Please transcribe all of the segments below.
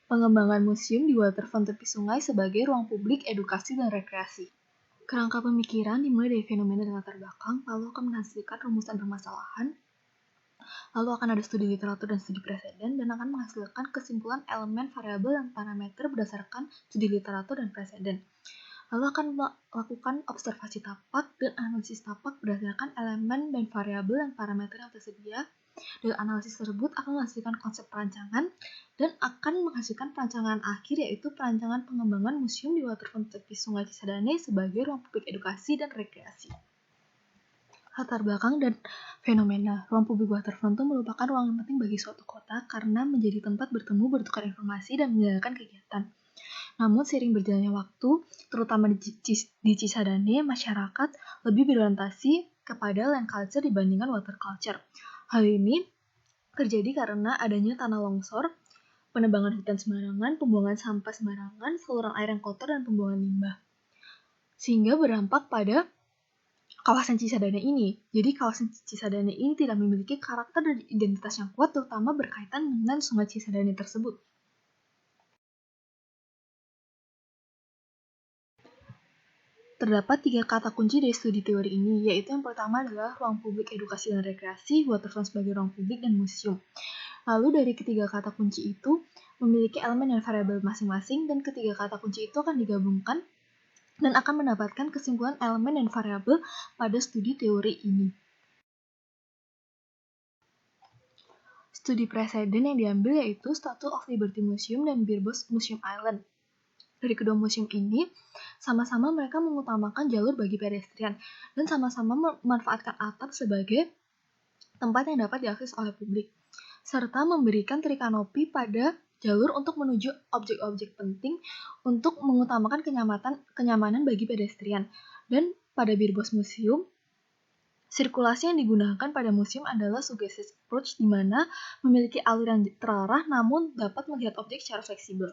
Pengembangan museum di waterfront tepi sungai sebagai ruang publik, edukasi, dan rekreasi. Kerangka pemikiran dimulai dari fenomena dan latar belakang, lalu akan menghasilkan rumusan permasalahan, lalu akan ada studi literatur dan studi preseden, dan akan menghasilkan kesimpulan elemen, variabel, dan parameter berdasarkan studi literatur dan preseden. Lalu akan melakukan observasi tapak dan analisis tapak berdasarkan elemen dan variabel dan parameter yang tersedia. Dan analisis tersebut akan menghasilkan konsep perancangan dan akan menghasilkan perancangan akhir, yaitu perancangan pengembangan museum di waterfront tepi Sungai Cisadane sebagai ruang publik edukasi dan rekreasi. Latar belakang dan fenomena. Ruang publik waterfront itu merupakan ruang yang penting bagi suatu kota karena menjadi tempat bertemu, bertukar informasi, dan menjalankan kegiatan. Namun seiring berjalannya waktu, terutama di Cisadane, masyarakat lebih berorientasi kepada land culture dibandingkan water culture. Hal ini terjadi karena adanya tanah longsor, penebangan hutan sembarangan, pembuangan sampah sembarangan, saluran air yang kotor, dan pembuangan limbah. Sehingga berdampak pada kawasan Cisadane ini. Jadi kawasan Cisadane ini tidak memiliki karakter dan identitas yang kuat, terutama berkaitan dengan sungai Cisadane tersebut. Terdapat 3 kata kunci dari studi teori ini, yaitu yang pertama adalah ruang publik edukasi dan rekreasi, waterfront sebagai ruang publik, dan museum. Lalu dari ketiga kata kunci itu memiliki elemen dan variabel masing-masing, dan ketiga kata kunci itu akan digabungkan dan akan mendapatkan kesimpulan elemen dan variabel pada studi teori ini. Studi preseden yang diambil yaitu Statue of Liberty Museum dan Birbos Museum Island. Dari kedua museum ini, sama-sama mereka mengutamakan jalur bagi pedestrian dan sama-sama memanfaatkan atap sebagai tempat yang dapat diakses oleh publik, serta memberikan trikanopi pada jalur untuk menuju objek-objek penting untuk mengutamakan kenyamanan bagi pedestrian. Dan pada Birbos Museum, sirkulasi yang digunakan pada museum adalah suggestive approach, di mana memiliki alur yang terarah namun dapat melihat objek secara fleksibel.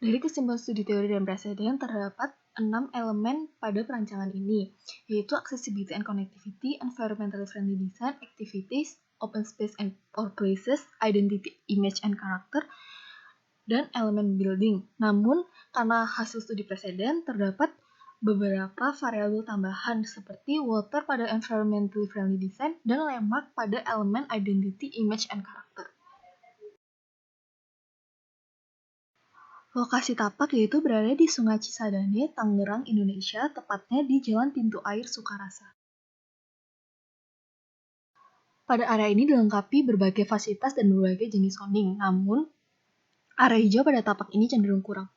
Dari kesimpulan studi teori dan preseden terdapat 6 elemen pada perancangan ini, yaitu accessibility and connectivity, environmentally friendly design, activities, open space and or places, identity, image and character, dan elemen building. Namun, karena hasil studi preseden terdapat beberapa variabel tambahan seperti water pada environmentally friendly design dan landmark pada elemen identity, image, and character. Lokasi tapak yaitu berada di Sungai Cisadane, Tangerang, Indonesia, tepatnya di Jalan Pintu Air Sukarasa. Pada area ini dilengkapi berbagai fasilitas dan berbagai jenis zoning, namun area hijau pada tapak ini cenderung kurang.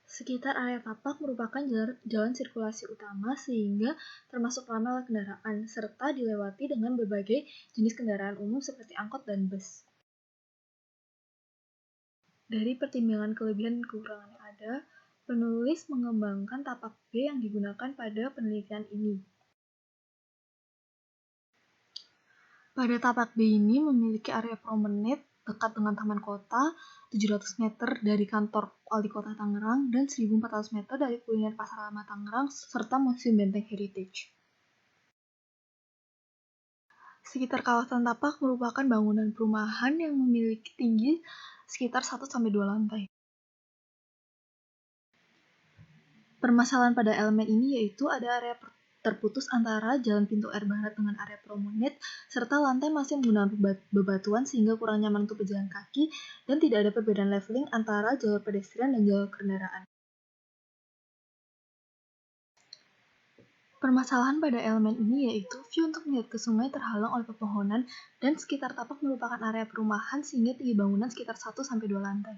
Sekitar area tapak merupakan jalan sirkulasi utama sehingga termasuk ramai oleh kendaraan, serta dilewati dengan berbagai jenis kendaraan umum seperti angkot dan bus. Dari pertimbangan kelebihan dan kekurangan yang ada, penulis mengembangkan tapak B yang digunakan pada penelitian ini. Pada tapak B ini memiliki area promenade dekat dengan Taman Kota, 700 meter dari kantor Wali Kota Tangerang, dan 1.400 meter dari kuliner Pasar Lama Tangerang, serta Museum Benteng Heritage. Sekitar kawasan tapak merupakan bangunan perumahan yang memiliki tinggi sekitar 1-2 lantai. Permasalahan pada elemen ini yaitu ada area terputus antara jalan pintu air barat dengan area promenade, serta lantai masih menggunakan bebatuan sehingga kurang nyaman untuk pejalan kaki, dan tidak ada perbedaan leveling antara jalur pedestrian dan jalur kendaraan. Permasalahan pada elemen ini yaitu view untuk melihat ke sungai terhalang oleh pepohonan dan sekitar tapak merupakan area perumahan sehingga tinggi bangunan sekitar 1-2 lantai.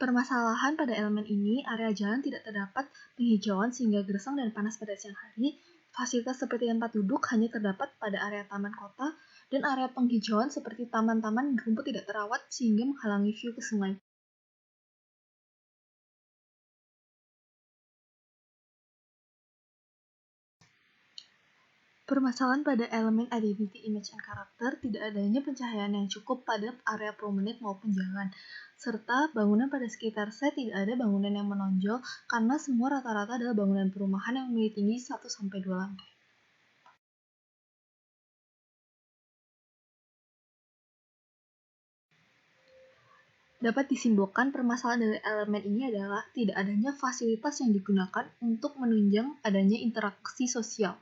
Permasalahan pada elemen ini, area jalan tidak terdapat penghijauan sehingga gersang dan panas pada siang hari. Fasilitas seperti tempat duduk hanya terdapat pada area taman kota, dan area penghijauan seperti taman-taman dan rumput tidak terawat sehingga menghalangi view ke sungai. Permasalahan pada elemen identity, image, and character, tidak adanya pencahayaan yang cukup pada area promenade maupun jalan, serta bangunan pada sekitar set tidak ada bangunan yang menonjol karena semua rata-rata adalah bangunan perumahan yang memiliki tinggi 1-2 lantai. Dapat disimpulkan permasalahan dari elemen ini adalah tidak adanya fasilitas yang digunakan untuk menunjang adanya interaksi sosial.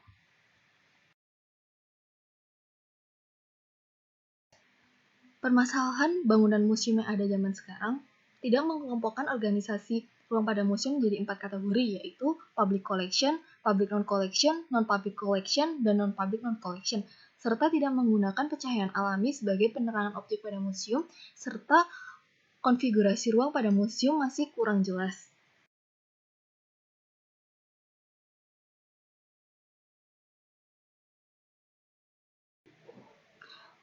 Permasalahan bangunan museum yang ada zaman sekarang tidak mengelompokkan organisasi ruang pada museum menjadi 4 kategori, yaitu public collection, public non-collection, non-public collection, dan non-public non-collection, serta tidak menggunakan pencahayaan alami sebagai penerangan optik pada museum, serta konfigurasi ruang pada museum masih kurang jelas.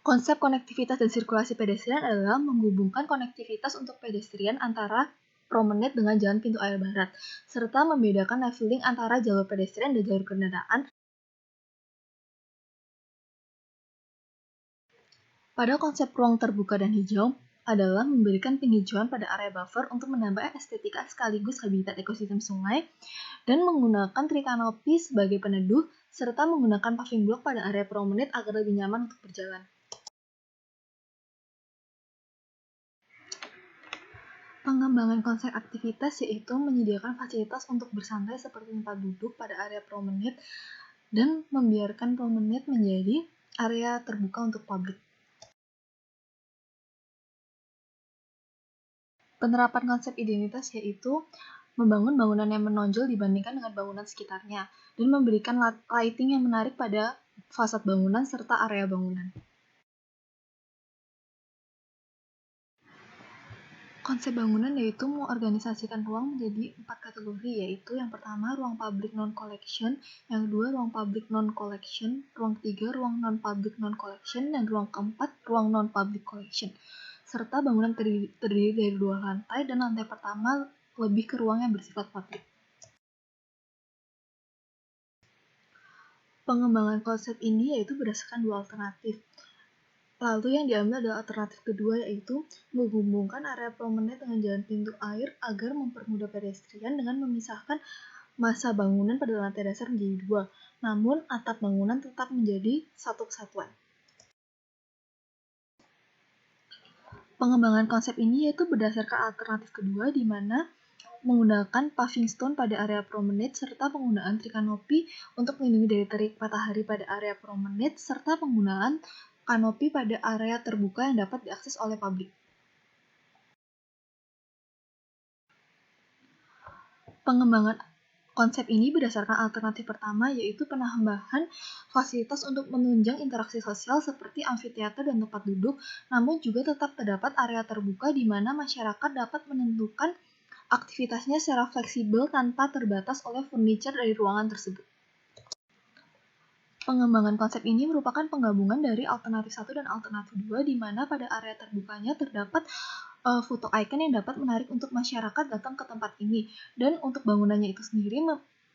Konsep konektivitas dan sirkulasi pedestrian adalah menghubungkan konektivitas untuk pedestrian antara promenade dengan jalan pintu air barat, serta membedakan leveling antara jalur pedestrian dan jalur kendaraan. Pada konsep ruang terbuka dan hijau adalah memberikan penghijauan pada area buffer untuk menambah estetika sekaligus habitat ekosistem sungai, dan menggunakan trikanopi sebagai peneduh, serta menggunakan paving block pada area promenade agar lebih nyaman untuk berjalan. Pengembangan konsep aktivitas yaitu menyediakan fasilitas untuk bersantai seperti tempat duduk pada area promenade dan membiarkan promenade menjadi area terbuka untuk publik. Penerapan konsep identitas yaitu membangun bangunan yang menonjol dibandingkan dengan bangunan sekitarnya dan memberikan lighting yang menarik pada fasad bangunan serta area bangunan. Konsep bangunan yaitu mengorganisasikan ruang menjadi 4 kategori, yaitu yang pertama ruang public non-collection, yang kedua ruang public non-collection, ruang ketiga ruang non-public non-collection, dan ruang keempat ruang non-public collection. Serta bangunan terdiri dari 2 lantai dan lantai pertama lebih ke ruang yang bersifat publik. Pengembangan konsep ini yaitu berdasarkan 2 alternatif. Lalu yang diambil adalah alternatif kedua, yaitu menghubungkan area promenade dengan jalan pintu air agar mempermudah pedestrian dengan memisahkan massa bangunan pada lantai dasar menjadi 2, namun atap bangunan tetap menjadi satu kesatuan. Pengembangan konsep ini yaitu berdasarkan alternatif kedua, di mana menggunakan paving stone pada area promenade serta penggunaan trikanopi untuk melindungi dari terik matahari pada area promenade serta penggunaan kanopi pada area terbuka yang dapat diakses oleh publik. Pengembangan konsep ini berdasarkan alternatif pertama, yaitu penambahan fasilitas untuk menunjang interaksi sosial seperti amfiteater dan tempat duduk, namun juga tetap terdapat area terbuka di mana masyarakat dapat menentukan aktivitasnya secara fleksibel tanpa terbatas oleh furniture dari ruangan tersebut. Pengembangan konsep ini merupakan penggabungan dari alternatif 1 dan alternatif 2, di mana pada area terbukanya terdapat foto icon yang dapat menarik untuk masyarakat datang ke tempat ini, dan untuk bangunannya itu sendiri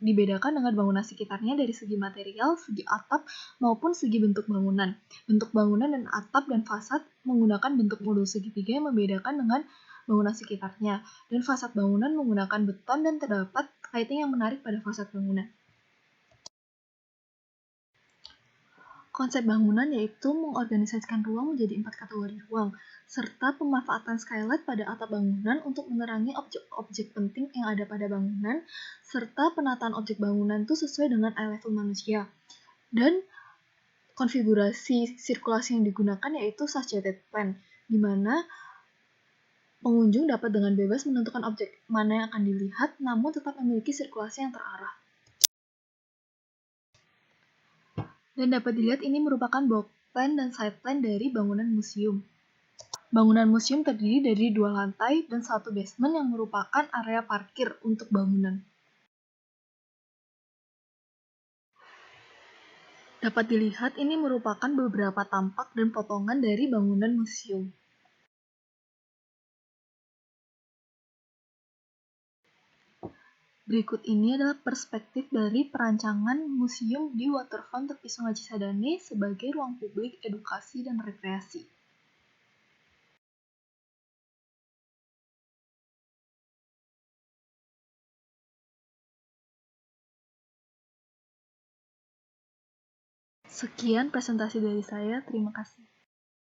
dibedakan dengan bangunan sekitarnya dari segi material, segi atap, maupun segi bentuk bangunan. Bentuk bangunan dan atap dan fasad menggunakan bentuk modul segitiga yang membedakan dengan bangunan sekitarnya, dan fasad bangunan menggunakan beton dan terdapat lighting yang menarik pada fasad bangunan. Konsep bangunan yaitu mengorganisasikan ruang menjadi 4 kategori ruang, serta pemanfaatan skylight pada atap bangunan untuk menerangi objek-objek penting yang ada pada bangunan, serta penataan objek bangunan itu sesuai dengan eye level manusia. Dan konfigurasi sirkulasi yang digunakan yaitu suggested plan, di mana pengunjung dapat dengan bebas menentukan objek mana yang akan dilihat, namun tetap memiliki sirkulasi yang terarah. Dan dapat dilihat ini merupakan block plan dan side plan dari bangunan museum. Bangunan museum terdiri dari 2 lantai dan 1 basement yang merupakan area parkir untuk bangunan. Dapat dilihat ini merupakan beberapa tampak dan potongan dari bangunan museum. Berikut ini adalah perspektif dari perancangan museum di waterfront tepi Sungai Cisadane sebagai ruang publik, edukasi, dan rekreasi. Sekian presentasi dari saya, terima kasih.